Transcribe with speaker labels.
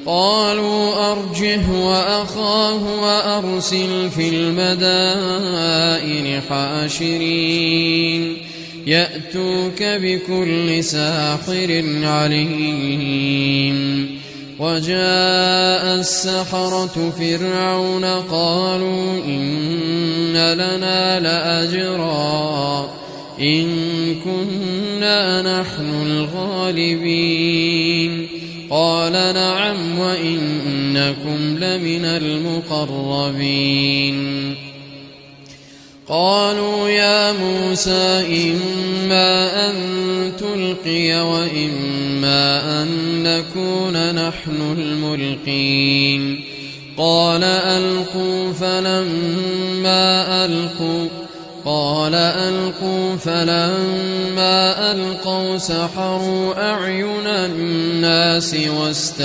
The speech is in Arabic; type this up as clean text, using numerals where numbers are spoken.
Speaker 1: قالوا أرجه وأخاه وأرسل في المدائن حاشرين يأتوك بكل ساحر عليم. وجاء السحرة فرعون قالوا إن لنا لأجرا إن كنا نحن الغالبين. قال نعم وإنكم لمن المقربين. قالوا يا موسى إما أن تلقي وإما أن نكون نحن الملقين. قال ألقوا فلما ألقوا سحروا أعين الناس واسترهبوا